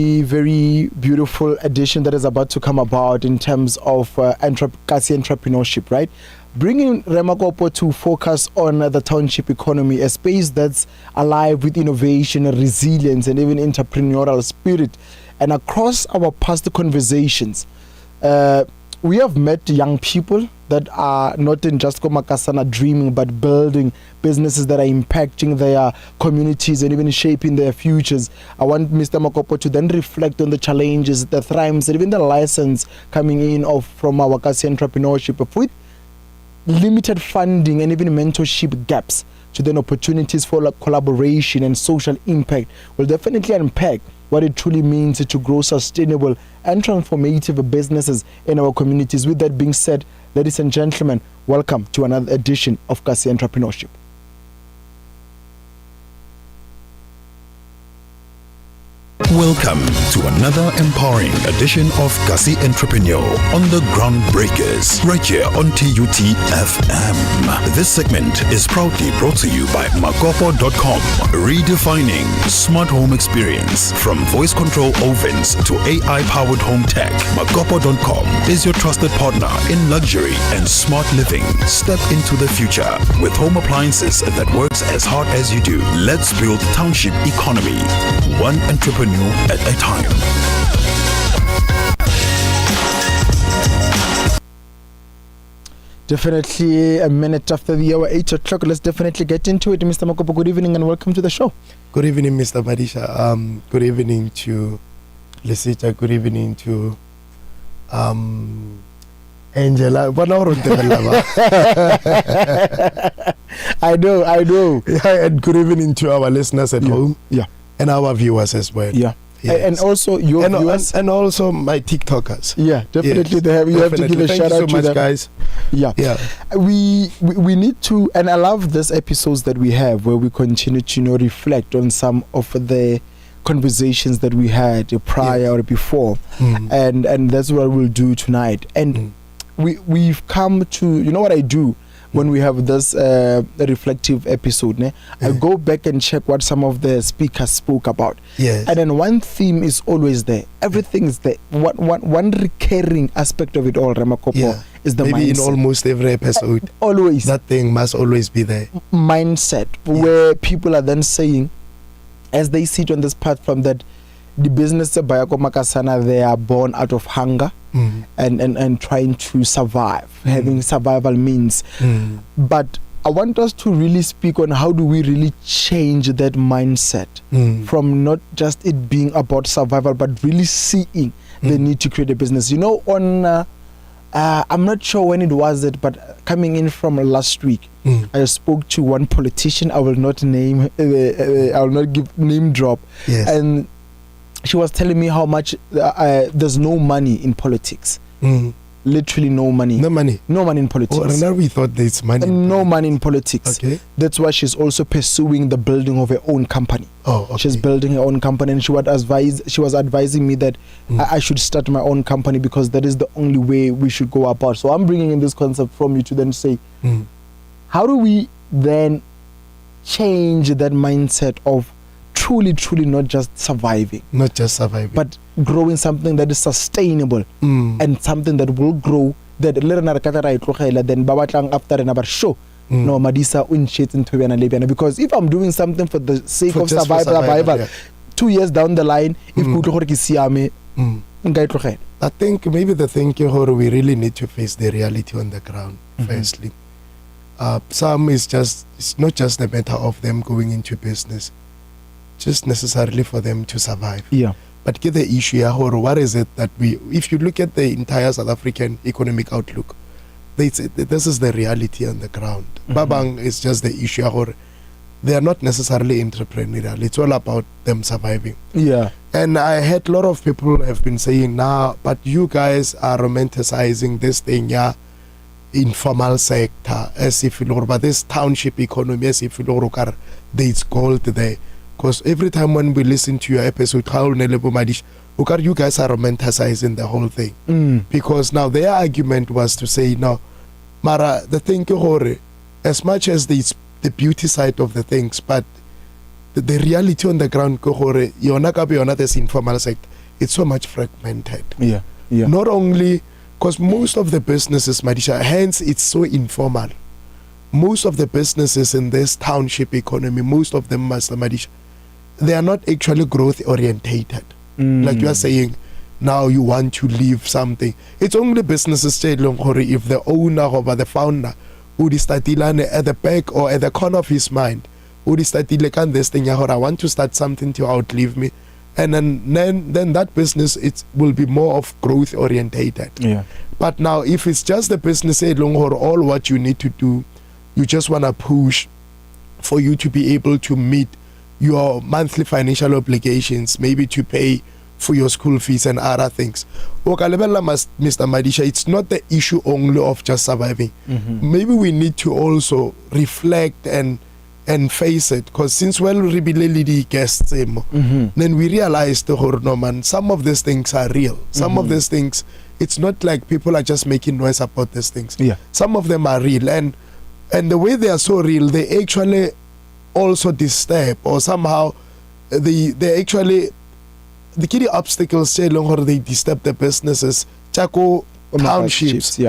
A very beautiful edition that is about to come about in terms of Kasi entrepreneurship, right? Bringing Makopo to focus on the township economy, a space that's alive with innovation, resilience, and even entrepreneurial spirit. And across our past conversations, we have met young people that are not in just Komakasana dreaming, but building businesses that are impacting their communities and even shaping their futures. I want Mr. Makopo to then reflect on the challenges, the thrives, and even the lessons coming in from our Kasi entrepreneurship with limited funding and even mentorship gaps, to then opportunities for collaboration and social impact. Will definitely unpack what it truly means to grow sustainable and transformative businesses in our communities. With that being said, ladies and gentlemen, welcome to another edition of Kasi Entrepreneurship. Welcome to another empowering edition of Kasi Entrepreneur on the Groundbreakers, right here on TUTFM. This segment is proudly brought to you by Makopo.com, redefining smart home experience. From voice control ovens to AI-powered home tech, Makopo.com is your trusted partner in luxury and smart living. Step into the future with home appliances that works as hard as you do. Let's build township economy, one entrepreneur at a time. Definitely a minute after the hour, 8 o'clock. Let's definitely get into it. Mr. Makopo, good evening and welcome to the show. Good evening, Mr. Madisa. Good evening to Lisita. Good evening to Angela. I know. Yeah, and good evening to our listeners at home. Yeah. And our viewers as well. Yeah. Yes. And also your viewers. And also my TikTokers. Yeah, definitely. Yes, you have to give a shout out to much, them. guys. Yeah. We need to, and I love these episodes that we have where we continue to reflect on some of the conversations that we had prior or before. And that's what we'll do tonight. And we've come to, you know what I do when we have this reflective episode, I go back and check what some of the speakers spoke about. Yes. And then one theme is always there. Everything is there. One recurring aspect of it all, Makopo, is the maybe mindset. in almost every episode. Always. That thing must always be there. Mindset, where people are then saying, as they sit on this platform, that the business of Bayako Makasana, they are born out of hunger and trying to survive, having survival means. But I want us to really speak on how do we really change that mindset from not just it being about survival, but really seeing the need to create a business. You know, on I'm not sure when it was it, but coming in from last week, I spoke to one politician. I will not name, I will not give name drop. Yes. And she was telling me how much there's no money in politics. Literally no money. No money in politics. Oh, now we thought there's money. No money in politics. Okay. That's why she's also pursuing the building of her own company. Oh, okay. She's building her own company, and she was advising me that I should start my own company because that is the only way we should go about. So I'm bringing in this concept from you to then say, how do we then change that mindset of truly not just surviving, but growing something that is sustainable and something that will grow, that then babatlang after another show. No, Madisa into because if I'm doing something for the sake of survival, 2 years down the line, if I think maybe the thing we really need to face the reality on the ground firstly. Some it's not just a matter of them going into business just necessarily for them to survive. Yeah. But get the issue here, what is it that if you look at the entire South African economic outlook, this is the reality on the ground. Babang is just the issue here. They are not necessarily entrepreneurial. It's all about them surviving. Yeah. And I heard a lot of people have been saying, but you guys are romanticizing this thing, informal sector, as if but this township economy, as if there's gold there. Because every time when we listen to your episode, you guys are romanticizing the whole thing. Because now their argument was to say, no, Mara, the thing, as much as the beauty side of the things, but the reality on the ground ko gore yona ka yona this informal sector, it's so much fragmented. Yeah. Not only because most of the businesses, Madisha, hence it's so informal. Most of the businesses in this township economy, most of them, Master Madisha, they are not actually growth orientated. Like you are saying, now you want to leave something. It's only businesses if the owner or the founder who is at the back or at the corner of his mind, who is this thing, I want to start something to outlive me. And then that business, it will be more of growth orientated. Yeah. But now if it's just the business all what you need to do, you just want to push for you to be able to meet your monthly financial obligations, maybe to pay for your school fees and other things. Mr. Madisha, it's not the issue only of just surviving. Maybe we need to also reflect and face it, because since we really guests then we realized some of these things are real. Some of these things, it's not like people are just making noise about these things. Some of them are real, and the way they are so real, they actually also disturb, or somehow they actually the key obstacles they disturb the businesses, Chaco townships,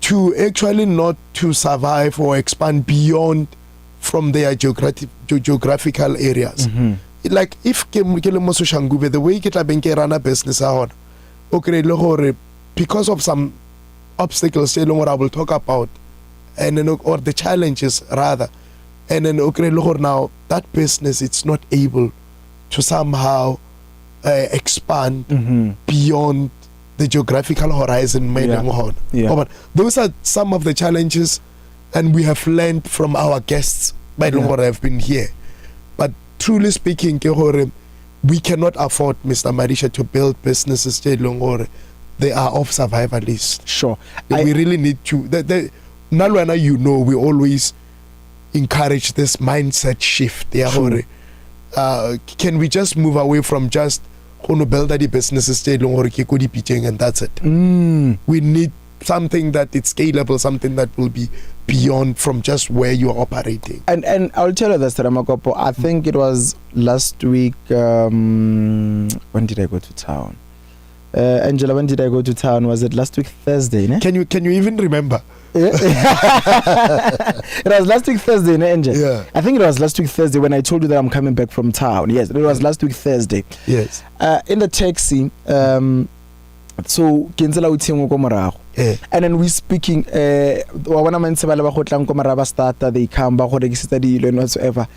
to actually not to survive or expand beyond from their geographical areas. Like if the way ke run a business because of some obstacles I will talk about, and then or the challenges rather, and then now that business, it's not able to somehow expand beyond the geographical horizon. But those are some of the challenges, and we have learned from our guests by have been here. But truly speaking, we cannot afford, Mr. Madisha, to build businesses they are of survivalist. Sure. We really need to Nalwana, we always encourage this mindset shift. Can we just move away from just build the businesses and that's it? We need something that it's scalable, something that will be beyond from just where you are operating. And I'll tell you this, Makopo, I think it was last week, when did I go to town? Angela, when did I go to town? Was it last week Thursday? Ne? Can you even remember? It was last week Thursday, ne, Angel? Yeah. I think it was last week Thursday when I told you that I'm coming back from town. Yes, it was last week Thursday. Yes. In the taxi, so Kenzela utingo ko morago. And then we speaking wa bona mantse ba le ba gotlang ko maraba starter, they come ba go rekisa dilo and whatsoever.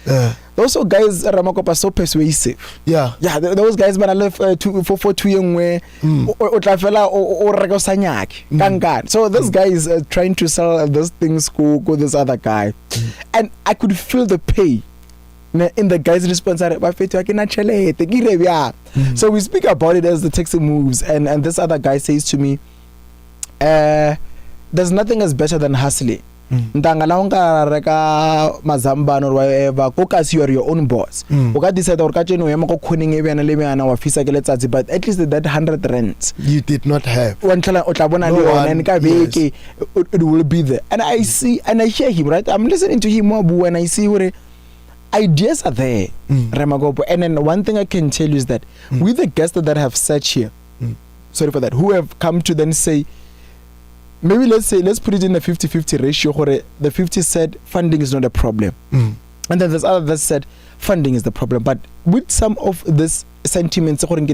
Those guys Ramakopa so persuasive. Those guys man left for 2 yenngwe o tla fela o reka sanyaki kangani. So this guy is trying to sell those things go this other guy, and I could feel the pain in the guy's response. So we speak about it as the taxi moves, and this other guy says to me, there's nothing as better than hustling. Ntangala unga reka mazambano or whatever, because you are your own boss. Uka decide or kache no yama ko kuning ebe na leme ana wafisa ke letsazi, but at least that 100 rands you did not have. It will be there. And I see and I hear him, right? I'm listening to him more, and I see where ideas are there, Ramakopo. And then one thing I can tell you is that with the guests that have sat here, sorry for that, who have come to then say, maybe let's put it in a 50-50 ratio where the 50 said funding is not a problem. And then there's others that said funding is the problem. But with some of this sentiments from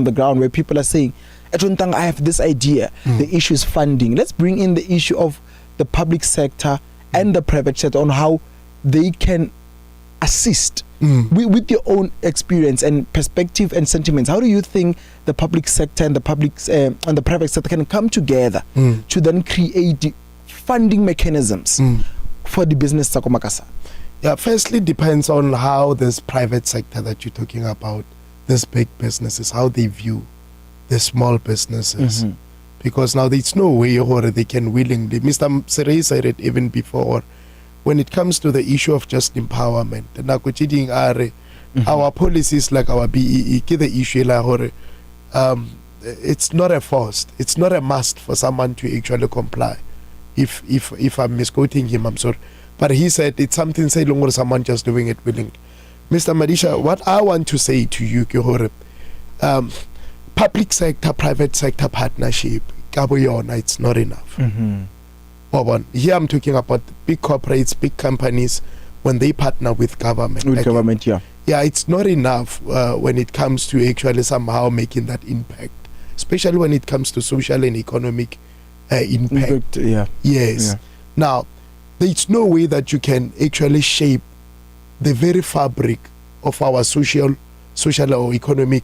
the ground where people are saying, I have this idea, the issue is funding. Let's bring in the issue of the public sector and the private sector on how they can assist with their own experience and perspective and sentiments. How do you think the public sector and the private sector can come together to then create funding mechanisms for the business Sakomakasa? Yeah, firstly depends on how this private sector that you're talking about, this big businesses, how they view the small businesses. Because now there's no way or they can willingly, Mr. Sere said it even before, when it comes to the issue of just empowerment, our policies like our BEE, the issue it's not a forced, it's not a must for someone to actually comply. If I'm misquoting him, I'm sorry, but he said it's something say longer someone just doing it willingly. Mr. Madisa, what I want to say to you, public sector, private sector partnership, it's not enough. Here I'm talking about big corporates, big companies, when they partner with government. Yeah, it's not enough when it comes to actually somehow making that impact, especially when it comes to social and economic impact. Yes. Now, there's no way that you can actually shape the very fabric of our social or economy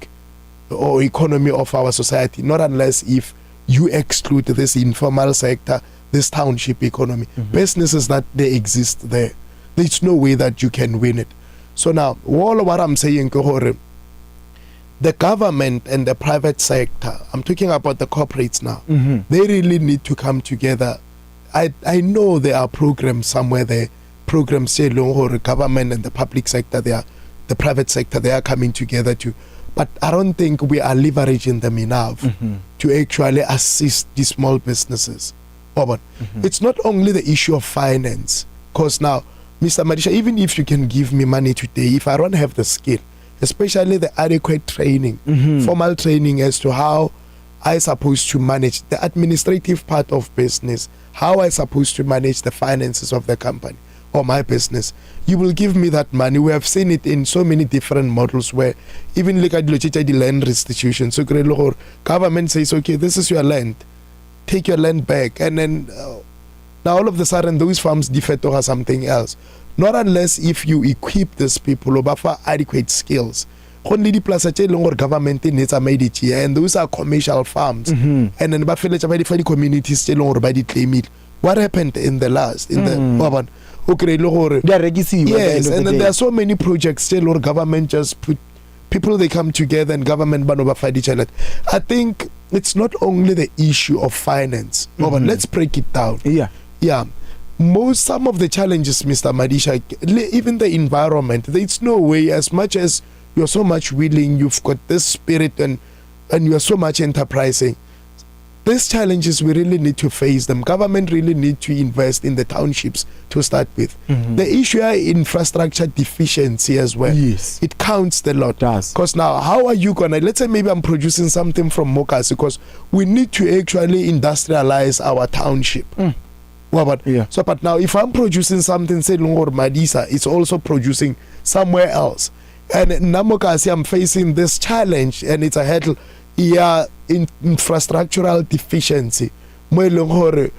of our society, not unless if you exclude this informal sector, this township economy, businesses that they exist there. There's no way that you can win it. So now, all what I'm saying, the government and the private sector, I'm talking about the corporates now, they really need to come together. I know there are programs somewhere there, programs say government and the public sector, the private sector, they are coming together to, but I don't think we are leveraging them enough to actually assist these small businesses. But it's not only the issue of finance, because now, Mr. Madisa, even if you can give me money today, if I don't have the skill, especially the adequate training, formal training as to how I supposed to manage the administrative part of business, how I supposed to manage the finances of the company or my business, you will give me that money. We have seen it in so many different models where even like the land restitution, so government says, okay, this is your land, take your land back, and then now all of a sudden those farms defer to something else. Not unless if you equip these people for adequate skills. Only the plaza government needs a made it here, and those are commercial farms. And then the communities by the claim it. What happened in the last in the urban? Yes, and then there are so many projects still or government just put people, they come together and government fight each other. I think it's not only the issue of finance. Let's break it down. Some of the challenges, Mr. Madisa, even the environment, there's no way, as much as you're so much willing, you've got this spirit and you're so much enterprising. These challenges, we really need to face them. Government really need to invest in the townships to start with. The issue is infrastructure deficiency as well. Yes. It counts a lot. Because now, how are you gonna, let's say maybe I'm producing something from Mokas, because we need to actually industrialize our township. So, but now if I'm producing something, say Longor Madisa, it's also producing somewhere else. And Namokasi, I'm facing this challenge, and it's a hurdle. In infrastructural deficiency. Every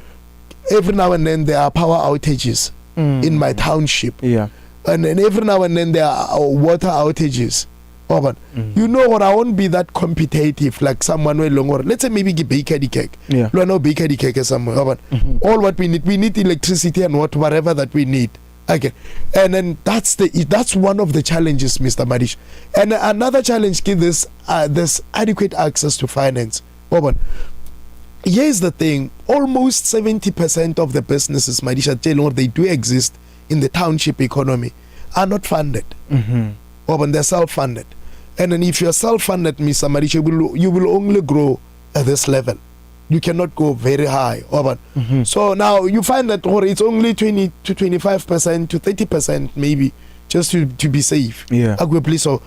now and then there are power outages in my township. And then every now and then there are water outages. You know what? I won't be that competitive like someone where longer. Let's say maybe baker the cake. No baker the cake somewhere. All what we need electricity and whatever that we need. Okay, and then that's one of the challenges, Mr. Marish. And another challenge is this adequate access to finance. Here's the thing: almost 70% of the businesses, Marisha, they do exist in the township economy, are not funded. They're self-funded. And then if you're self-funded, Mr. Marisha, you will only grow at this level. You cannot go very high. So now you find that it's only 20 to 25% to 30% maybe, just to be safe. So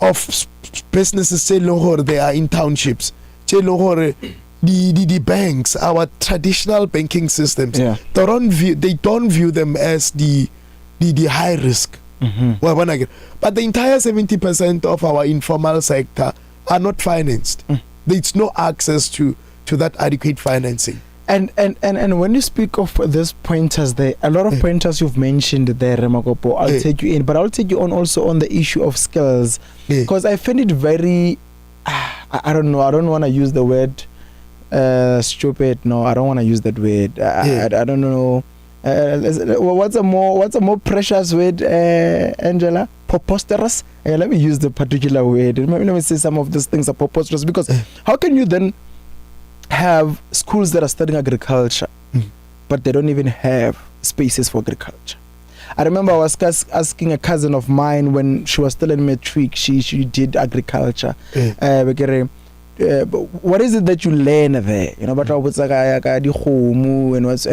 of businesses, they are in townships. The banks, our traditional banking systems, they don't view them as the high risk. But the entire 70% of our informal sector are not financed. There's no access to that adequate financing. And when you speak of these pointers there, a lot of pointers you've mentioned there, Makopo, I'll take you in, but I'll take you on also on the issue of skills, because I find it very, I don't know, I don't want to use the word stupid. No, I don't want to use that word. I don't know. What's a more precious word, Angela? Preposterous. Let me use the particular word. Let me say some of these things are preposterous, because how can you then have schools that are studying agriculture, but they don't even have spaces for agriculture? I remember I was asking a cousin of mine when she was still in matric, she did agriculture. What is it that you learn there? You know, but I was like, and what's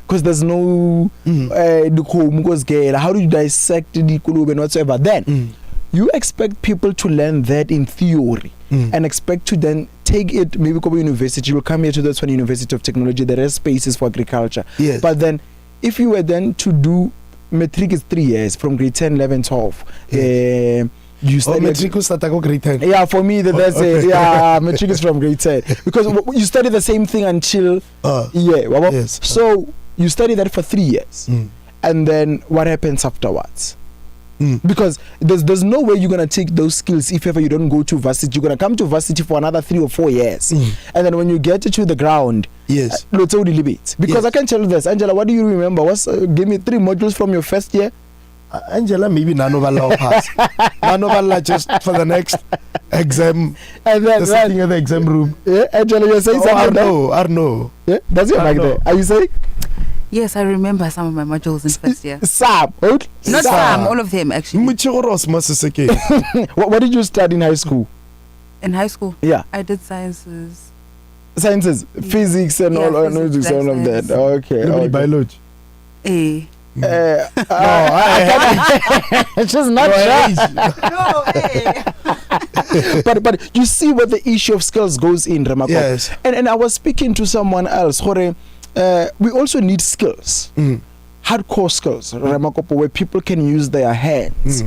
because there's no how do you dissect the kulube and whatsoever. Then you expect people to learn that in theory and expect to then take it, maybe Kobe University, you will come here to the University of Technology, there are spaces for agriculture. Yes. But then if you were then to do matric is 3 years from grade 10, 11, 12. Yes. You study matric is grade 10. Yeah, for me that's it. Yeah, matric is from grade 10 because you study the same thing until yes. So you study that for 3 years, and then what happens afterwards? Because there's no way you're gonna take those skills if ever you don't go to varsity. You're gonna come to varsity for another 3 or 4 years, and then when you get to the ground, yes, because yes. I can tell you this, Angela. What do you remember? Give me 3 modules from your first year. Angela, maybe none of Allah pass. None of Allah just for the next exam. And then sitting in the exam room. Yeah, Angela, you're saying something. Arno. Yeah, that's your mic there. Are you saying? Yes, I remember some of my modules in first year. Not some, all of them actually. What did you study in high school? In high school? Yeah. I did sciences. Physics and all of that. Okay. Biology. She's not sure. But you see where the issue of skills goes in, Ramakopo. Yes. And I was speaking to someone else. We also need skills. Hardcore skills, Ramakopo, where people can use their hands.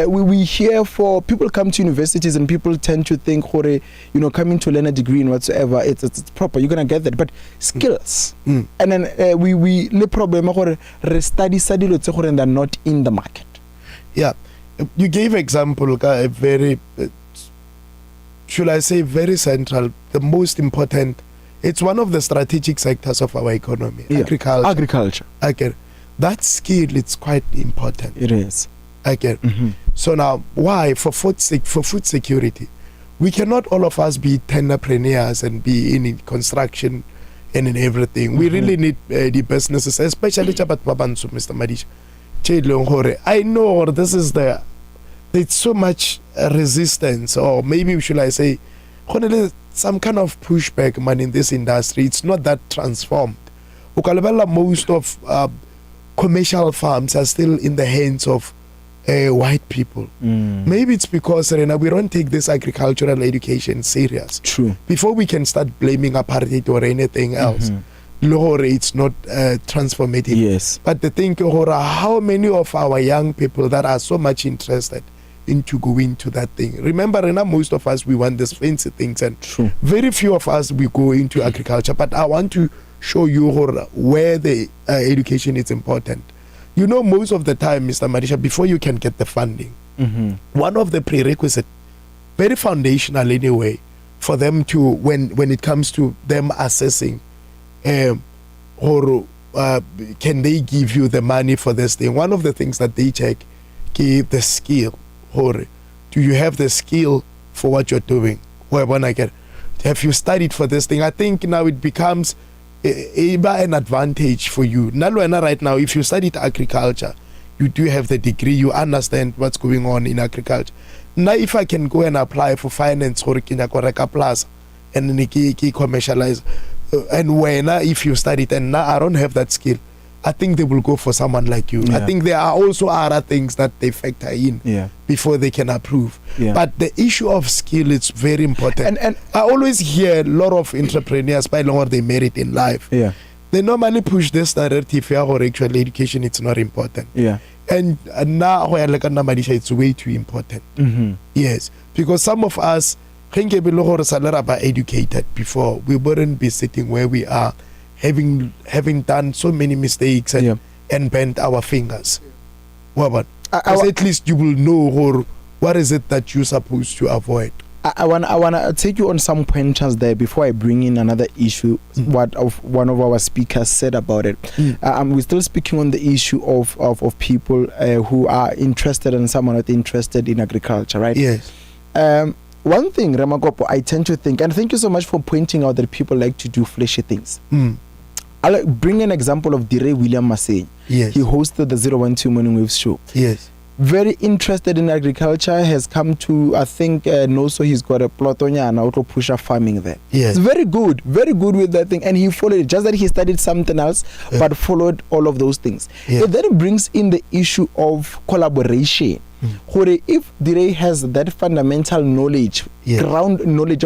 We hear for people come to universities and people tend to think, coming to learn a degree in whatsoever, it's proper, you're gonna get that. But skills, and then we the problem study and they're not in the market. Yeah, you gave example a very, should I say, very central, the most important. It's one of the strategic sectors of our economy. Yeah. Agriculture. Okay. That skill, it's quite important. It is. Okay. So now, why? For food security. We cannot all of us be entrepreneurs and be in construction and in everything. We really need the businesses, especially Chabat Babansu, Mr. Madish. I know this is there's so much resistance, or maybe should I say, some kind of pushback, man, in this industry. It's not that transformed. Most of commercial farms are still in the hands of white people. Maybe it's because we don't take this agricultural education serious. True. Before we can start blaming apartheid or anything else, it's not transformative. Yes. But the thing, how many of our young people that are so much interested into going to that thing? Remember, most of us, we want these fancy things, and true, very few of us we go into agriculture. But I want to show you where the education is important. Most of the time, Mr. Madisha, before you can get the funding, one of the prerequisites, very foundational anyway, for them to, when it comes to them assessing can they give you the money for this thing, one of the things that they check is the skill. Do you have the skill for what you're doing? Have you studied for this thing? I think now it becomes an advantage for you. Right now, if you studied agriculture, you do have the degree, you understand what's going on in agriculture. Now, if I can go and apply for finance or plus and commercialize, and if you studied and now I don't have that skill, I think they will go for someone like you. Yeah. I think there are also other things that they factor in before they can approve. Yeah. But the issue of skill is very important. And I always hear a lot of entrepreneurs, by what they merit in life. Yeah. They normally push this narrative or actual education, it's not important. Yeah. And now it's way too important. Yes. Because some of us, educated before, we wouldn't be sitting where we are, having done so many mistakes and bent our fingers. Because at least you will know what is it that you're supposed to avoid. I wanna take you on some pointers there before I bring in another issue. What one of our speakers said about it. We're still speaking on the issue of people who are interested and some are not interested in agriculture, right? Yes. One thing, Ramakopo, I tend to think, and thank you so much for pointing out that people like to do fleshy things. I'll bring an example of Dire William Massey. Yes. He hosted the 012 Morning Waves show. Yes. very interested in agriculture, has come to, I think, also he's got a plot on auto pusher farming there. Yes. It's very good with that thing, and he followed it. Just that he studied something else, but followed all of those things. Yeah. It then brings in the issue of collaboration. If Dire has that fundamental knowledge, ground knowledge,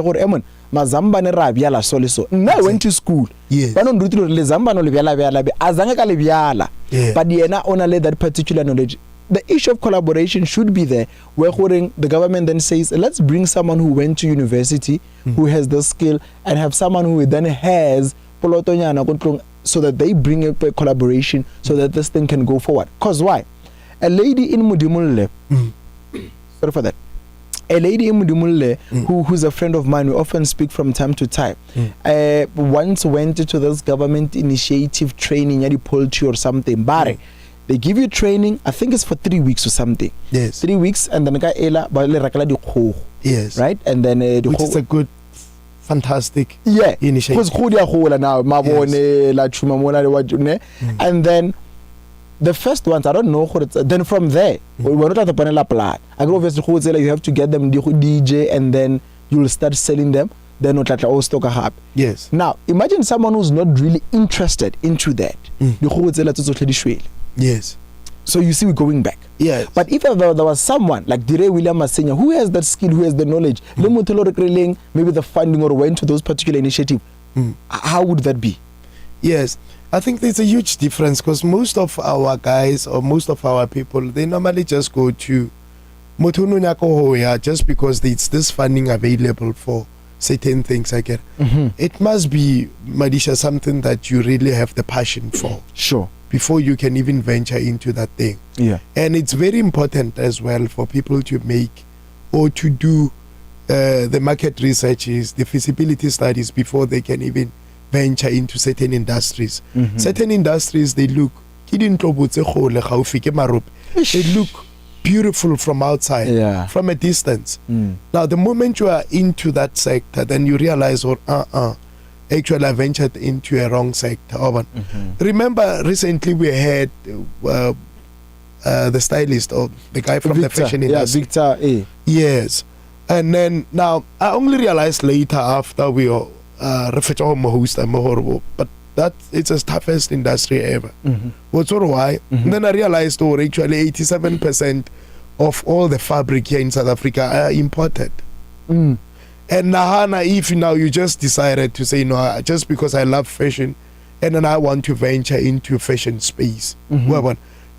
mazamba ne ra biala so le so nna I went to school ba no nrutile le zamba no le biala be azange ka le biala but yena ona le that particular knowledge. The issue of collaboration should be there, where the government then says, let's bring someone who went to university, who has the skill, and have someone who then has so that they bring up a collaboration so that this thing can go forward. Because why? A lady in Mudimule, sorry for that, a lady in Mudimule who's a friend of mine, we often speak from time to time, once went to this government initiative training at the poultry or something, but they give you training, I think it's for 3 weeks or something. Yes. 3 weeks, and then yes. Right? And then which is a good, fantastic initiative. And then the first ones, I don't know, then from there, we're not at the panel plan. I go obviously you have to get them DJ, and then you'll start selling them. Then not like all stock a Yes. Now imagine someone who's not really interested into that. Yes. So you see, we're going back. Yes. But if there was someone like Dire William Masenya who has that skill, who has the knowledge, maybe the funding or went to those particular initiatives, how would that be? Yes. I think there's a huge difference, because most of our guys or most of our people, they normally just go to just because it's this funding available for certain things. I get. It must be, Madisha, something that you really have the passion for. Sure. Before you can even venture into that thing. Yeah. And it's very important as well for people to make or to do the market researches, the feasibility studies before they can even venture into certain industries. Certain industries, they look they look beautiful from outside, from a distance. Now the moment you are into that sector, then you realize, actually I ventured into a wrong sector. Remember recently we had the stylist, or the guy from Victor, the fashion industry. Victor A. Yes. And then now I only realized later after we reflected on but that it's the toughest industry ever. What's why? Then I realized actually 87% of all the fabric here in South Africa are imported. And Nahana, if now you just decided to say, no, just because I love fashion and then I want to venture into fashion space.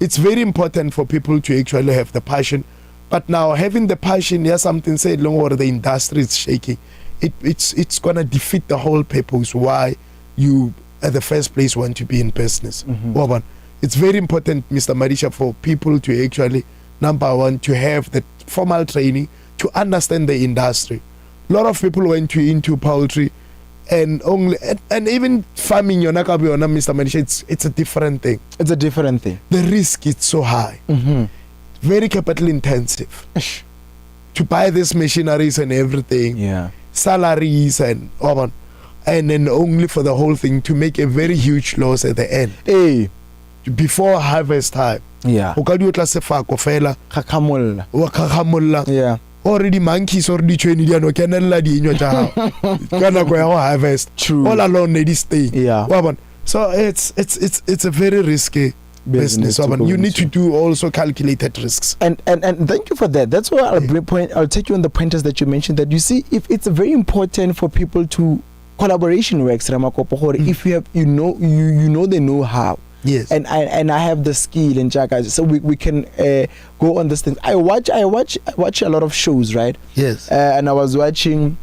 It's very important for people to actually have the passion. But now having the passion, something said long or the industry is shaking. It's gonna defeat the whole purpose why you at the first place want to be in business. It's very important, Mr. Madisha, for people to actually, number one, to have the formal training to understand the industry. A lot of people went into poultry and even farming, Mr. Madisha, it's a different thing. It's a different thing. The risk is so high. Very capital intensive. To buy these machineries and everything. Salaries and then only for the whole thing to make a very huge loss at the end. Before harvest time. Already monkeys already training no canela di inyo harvest. True. All alone they stay. So it's a very risky business. You need to do also calculated risks. And thank you for that. That's why I'll take you on the pointers that you mentioned, that you see, if it's very important for people to collaboration works, Makopo, if you have you know the know-how. Yes. And I have the skill and Jaka, so we can go on this thing. I watch a lot of shows, right? Yes. And I was watching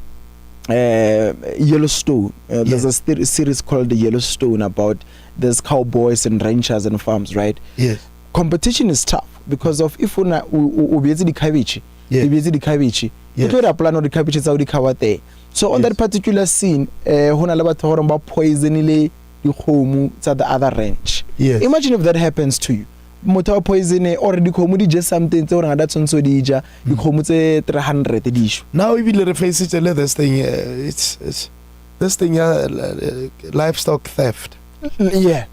Yellowstone. There's a series called the Yellowstone about there's cowboys and ranchers and farms, right? Yes. Competition is tough because of if una ubiyezi di cabbage, plan the cabbage is out there. So on that particular scene, hona le batho gore ba poisonile dikgomo tsa the other ranch. Yes. Imagine if that happens to you. Motho poison or dikgomo di just something tse gore ga da tshontsho di ja dikgomo tse 300 di isho. Now we will face it this thing. It's this thing livestock theft. Yeah.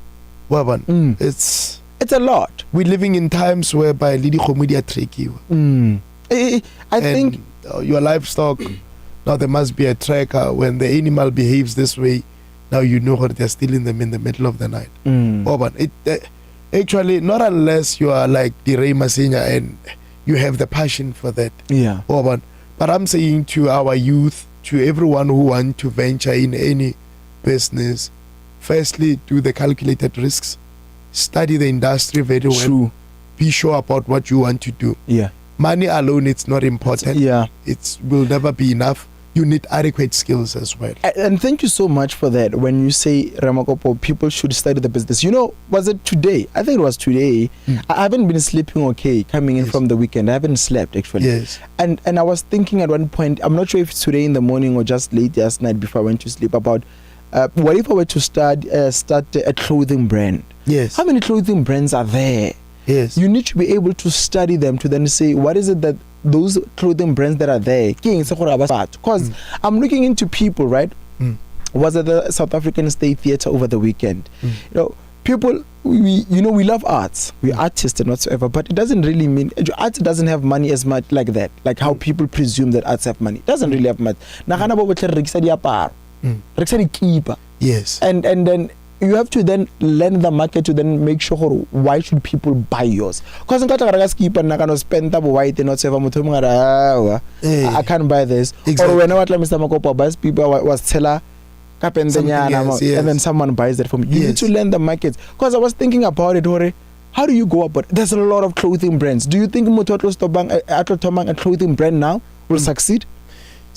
It's It's a lot. We're living in times whereby Lidi Khomedia tricky. I think your livestock, now there must be a tracker. When the animal behaves this way, now you know that they're stealing them in the middle of the night. But actually, not unless you are like the Ray Masinya and you have the passion for that. Yeah. But I'm saying to our youth, to everyone who want to venture in any business, firstly, do the calculated risks, study the industry very well. True. Be sure about what you want to do. Yeah. Money alone, it's not important. Yeah. It will never be enough. You need adequate skills as well. And thank you so much for that. When you say, Ramakopo, people should study the business. You know, was it today? I think it was today. I haven't been sleeping okay coming in from the weekend. I haven't slept, actually. Yes. And I was thinking at one point, I'm not sure if it's today in the morning or just late last night before I went to sleep, about what if I were to start a clothing brand? Yes. How many clothing brands are there? Yes. You need to be able to study them to then say, what is it that those clothing brands that are there? Because I'm looking into people, right? Was at the South African State Theatre over the weekend. You know, people, we love arts. We're artists and whatsoever, but it doesn't really mean arts doesn't have money as much like that. Like how people presume that arts have money. It doesn't really have much. Yes. And then you have to then learn the market to then make sure why should people buy yours. Because I can't buy this. Exactly. Or whenever Mr. Makopo buys, people was teller and then someone buys that from you. You need to learn the markets. Because I was thinking about it, how do you go about it? There's a lot of clothing brands. Do you think a clothing brand now will succeed?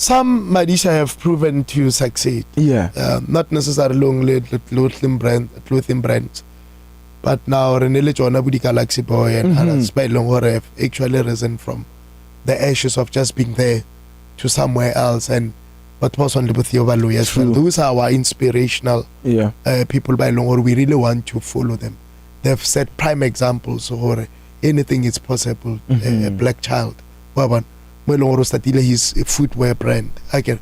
Some Madisha have proven to succeed. Yeah. Not necessarily only clothing brands, but now Renele Jona Budi Galaxy Boy and others by long have actually risen from the ashes of just being there to somewhere else. And what was on the as well. Those are our inspirational people by long, we really want to follow them. They've set prime examples or anything is possible. A black child. His footwear brand again.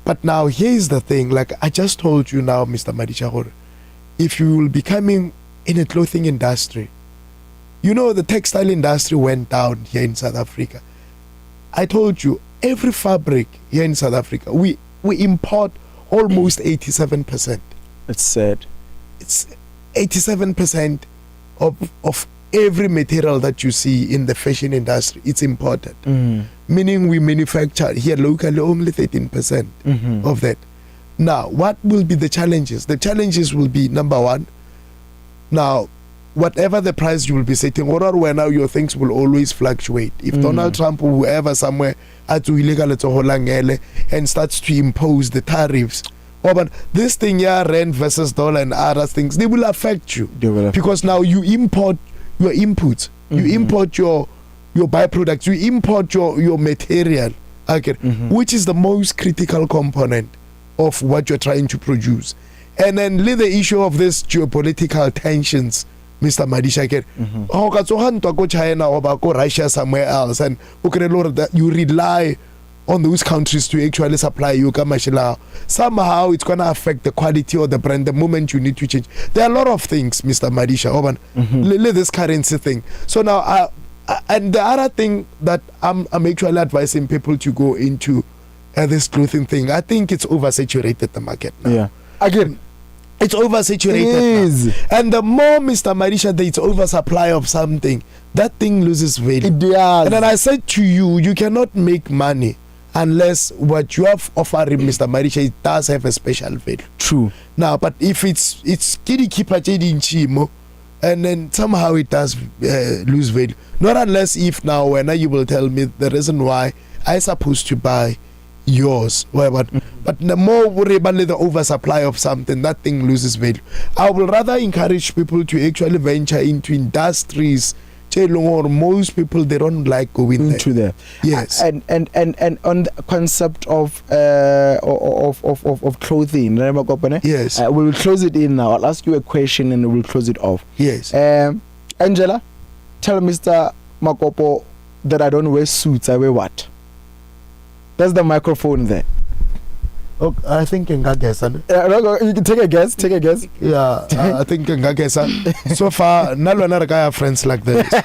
But now here's the thing, like I just told you now, Mr. Madisha, if you will be coming in a clothing industry, you know the textile industry went down here in South Africa. I told you every fabric here in South Africa, we import almost 87%. It's sad. It's 87% of every material that you see in the fashion industry, it's imported. Meaning we manufacture here locally only 13% of that. Now, what will be the challenges? The challenges will be, number one, now, whatever the price you will be setting, or where now your things will always fluctuate. If Donald Trump or whoever somewhere and starts to impose the tariffs, but this thing here, rand versus dollar and other things, they will affect you. Because now you import your inputs, you import your byproducts, you import your material, which is the most critical component of what you're trying to produce. And then leave the issue of this geopolitical tensions, Mr. Madisha, go China or go Russia somewhere else, and you rely on those countries to actually supply you kamashila. Somehow it's gonna affect the quality of the brand the moment you need to change. There are a lot of things, Mr. Madisha, this currency thing. So now and the other thing that I'm actually advising people to go into this clothing thing, I think it's oversaturated the market now. Yeah. Again, it's oversaturated now. And the more, Mr. Madisha, there is oversupply of something, that thing loses value. It does. And then I said to you, you cannot make money unless what you have offering, Mr. Madisha, it does have a special value. True. Now, but if it's kitty keeper in chimo, and then somehow it does lose value. Not unless if now when you will tell me the reason why I supposed to buy yours, but the more worry about the oversupply of something, that thing loses value. I will rather encourage people to actually venture into industries. Most people, they don't like going into there. Yes. And on the concept of clothing, yes. We will close it in now. I'll ask you a question and we'll close it off. Yes. Angela, tell Mr. Makopo that I don't wear suits. I wear what? That's the microphone there. Oh, I think in Gagesa. You can take a guess. Take a guess. Yeah, I think in Gagesa. So far, none of guy have friends like this. Grace,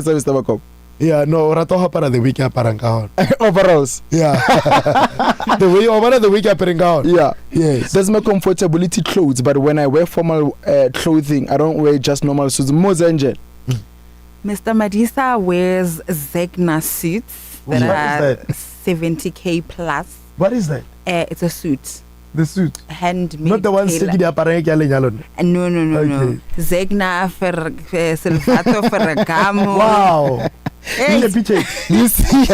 Mr. Makopo. Yeah, no, rato para the week parangahon. Overalls. Yeah. The way over the week parangahon. Yeah. Yes. That's my comfortability clothes, but when I wear formal clothing, I don't wear just normal suits. Mozenge. Mr. Madisa wears Zegna suits that are 70k plus. What is that? It's a suit. The suit. Handmade. Not the one sticking the apparel. No. Zegna Silvato Ferragamo. Wow. Hey. You see,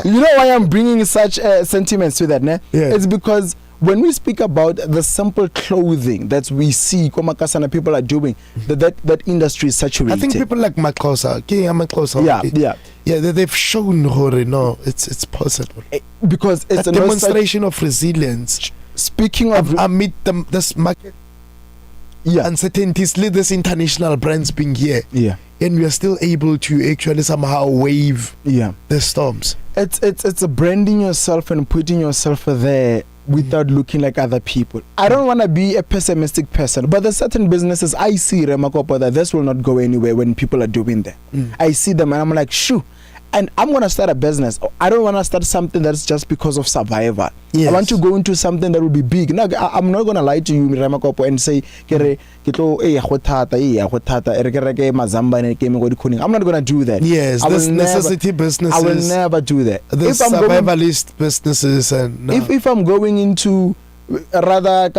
you know why I'm bringing such sentiments to that, ne? Yeah. It's because when we speak about the simple clothing that we see Komakasana people are doing, that industry is saturated. I think people like Makosa, they've shown no, it's possible. Because it's a demonstration of resilience. Speaking of amid this market uncertainties, this international brands being here, and we are still able to actually somehow wave the storms. It's branding yourself and putting yourself there without looking like other people. I don't want to be a pessimistic person, but there's certain businesses I see, Makopo, that this will not go anywhere when people are doing that. I see them and I'm like, shoo. And I'm going to start a business. I don't want to start something that's just because of survival. Yes. I want to go into something that will be big. Now, I'm not going to lie to you, Makopo, and say, I'm not going to do that. Yes, this necessity businesses. I will never do that. The survivalist businesses. And if I'm going into rather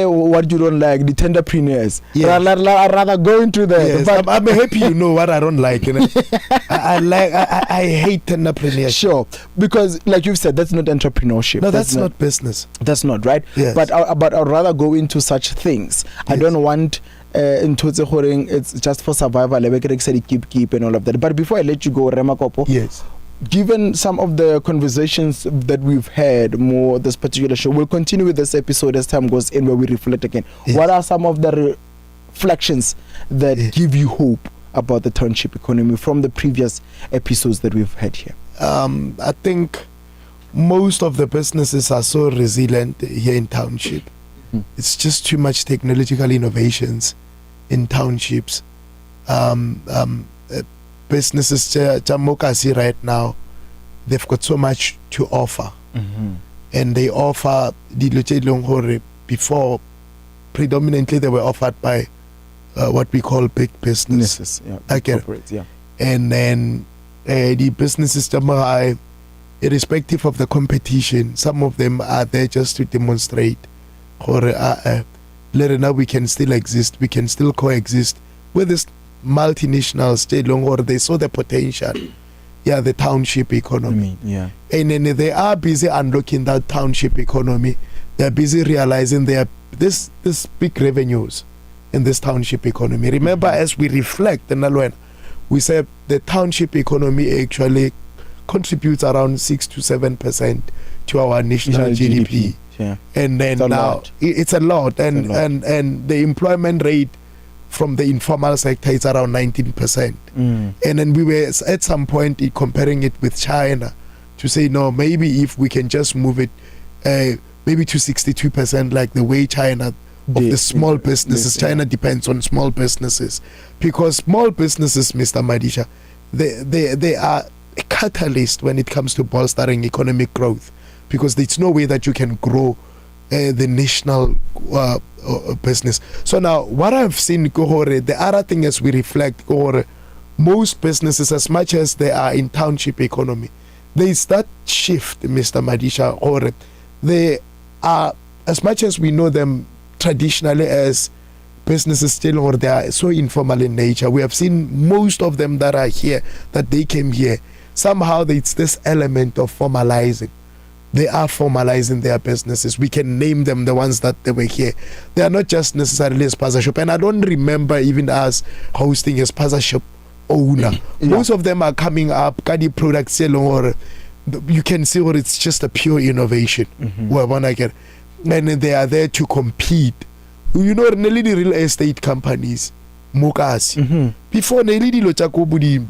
what you don't like, the entrepreneurs. Yes. Rather go into that. Yes. But I'm happy you know what I don't like. You know? I hate entrepreneurs. Sure, because like you've said, that's not entrepreneurship. No, that's not business. That's not right. Yes. But I'd rather go into such things. Yes. I don't want it's just for survival. Keep and all of that. But before I let you go, Makopo. Yes. Given some of the conversations that we've had more this particular show, we'll continue with this episode as time goes in where we reflect again. Yes. What are some of the reflections that give you hope about the township economy from the previous episodes that we've had here? I think most of the businesses are so resilient here in township. It's just too much technological innovations in townships. Businesses Jamokasi right now, they've got so much to offer, and they offer the before predominantly they were offered by what we call big businesses, and then the businesses irrespective of the competition, some of them are there just to demonstrate now we can still exist, we can still coexist with this multinational state long, or they saw the potential, the township economy, and then they are busy unlocking that township economy. They're busy realizing there are this big revenues in this township economy. Remember, as we reflect, we say the township economy actually contributes around 6 to 7% to our national GDP. And then it's a lot, and the employment rate from the informal sector is around 19%. And then we were at some point comparing it with China to say, no, maybe if we can just move it maybe to 62%, like the way China of the small businesses. China depends on small businesses, because small businesses, Mr. Madisa, they are a catalyst when it comes to bolstering economic growth, because there's no way that you can grow the national business. So now what I've seen, the other thing as we reflect, most businesses, as much as they are in township economy, there is that shift, Mr. Madisha, or they are, as much as we know them traditionally as businesses still, or they are so informal in nature, we have seen most of them that are here, that they came here, somehow it's this element of formalizing. They are formalizing their businesses. We can name them, the ones that they were here. They are not just necessarily a spaza shop. And I don't remember even us hosting a spaza shop owner. Most of them are coming up, Kadi products selling, or you can see where it's just a pure innovation. And they are there to compete. You know, nearly the real estate companies, Mokasi. Before nearly the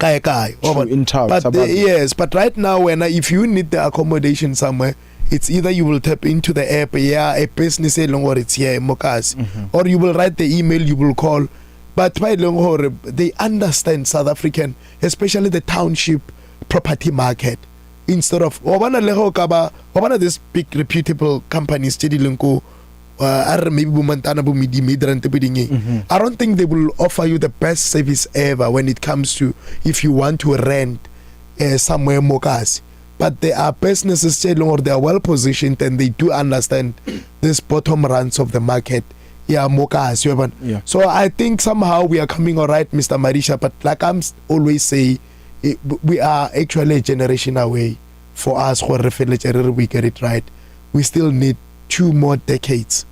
in town, but yes, but right now when if you need the accommodation somewhere, it's either you will tap into the app, a business or it's here Mokasi, or you will write the email, you will call. But by they understand South African, especially the township property market. Instead of one of these big reputable companies, I don't think they will offer you the best service ever when it comes to if you want to rent somewhere Mokasi. But there are businesses or they are well positioned and they do understand this bottom runs of the market. Yeah, Mokasi. Yeah. So I think somehow we are coming all right, Mr. Madisa. But like I'm always say, we are actually a generation away. For us, we get it right. We still need 2 more decades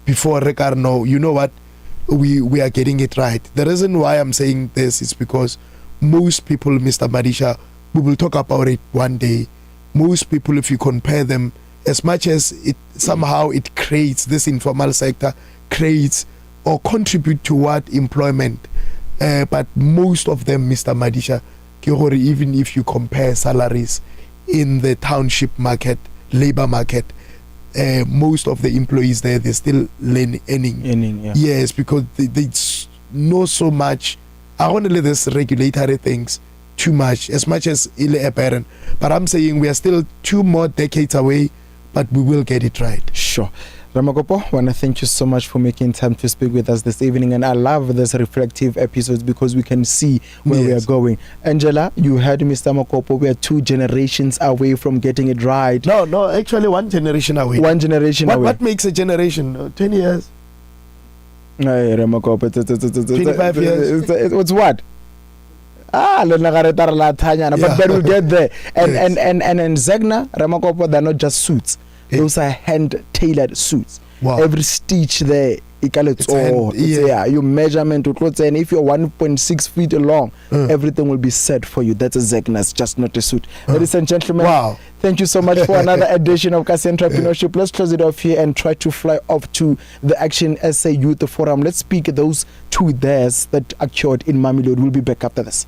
before Ricardo. You know what? We are getting it right. The reason why I'm saying this is because most people, Mr. Madisa, we will talk about it one day. Most people, if you compare them, as much as it somehow it creates this informal sector, creates or contribute toward employment, but most of them, Mr. Madisa, even if you compare salaries in the township market, labor market, most of the employees there, they're still earning. Yeah. Yes, because they know so much. I want to let this regulatory things too much as ile apparent. But I'm saying we are still 2 more decades away, but we will get it right. Sure. Makopo, I want to thank you so much for making time to speak with us this evening, and I love this reflective episodes because we can see where we are going. Angela, you heard Mr. Makopo, we are 2 generations away from getting it right. No, actually 1 generation away. 1 generation away. What makes a generation? 20 years? Hey, Makopo, 25 years. It's what? But then we'll get there. And Zegna, Ramakopo, they're not just suits. Those are hand-tailored suits. Wow. Every stitch there, your measurement, and if you're 1.6 feet long, everything will be set for you. That's a Zegna, just not a suit. Ladies and gentlemen, thank you so much for another edition of Kasi Entrepreneurship. Let's close it off here and try to fly off to the Action SA Youth Forum. Let's speak those 2 days that occurred in Mamelodi. We'll be back after this.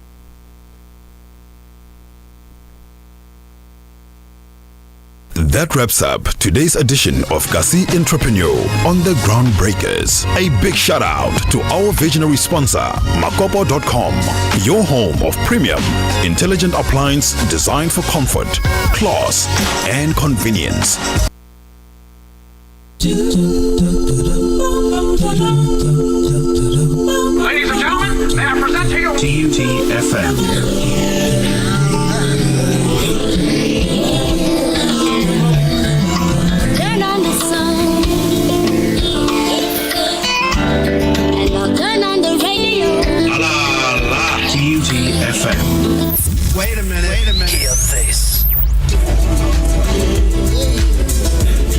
That wraps up today's edition of Kasi Entrepreneur on the Groundbreakers. A big shout out to our visionary sponsor, Makopo.com, your home of premium, intelligent appliance designed for comfort, class, and convenience. Ladies and gentlemen, may I present to you TUTFM. TUTFM. Wait a minute. Hear this.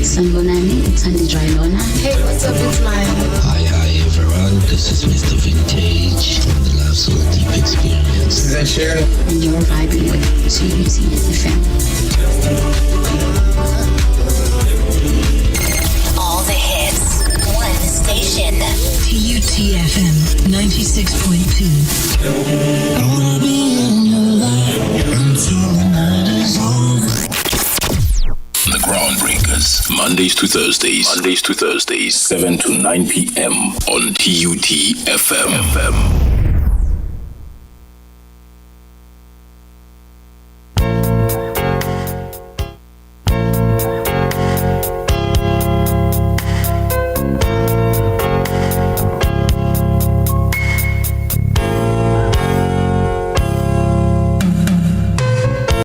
Sanbonani, it's Andy Drylona. Hey, what's up? It's Maya. Hi everyone. This is Mr. Vintage from the Love Soul Deep Experience. Is that Sharon? And you're vibing with TUTFM. All the hits, one station. TUTFM 96.2. I wanna be in your life until the night is over. The Groundbreakers, Mondays to Thursdays, 7 to 9 p.m. on TUTFM.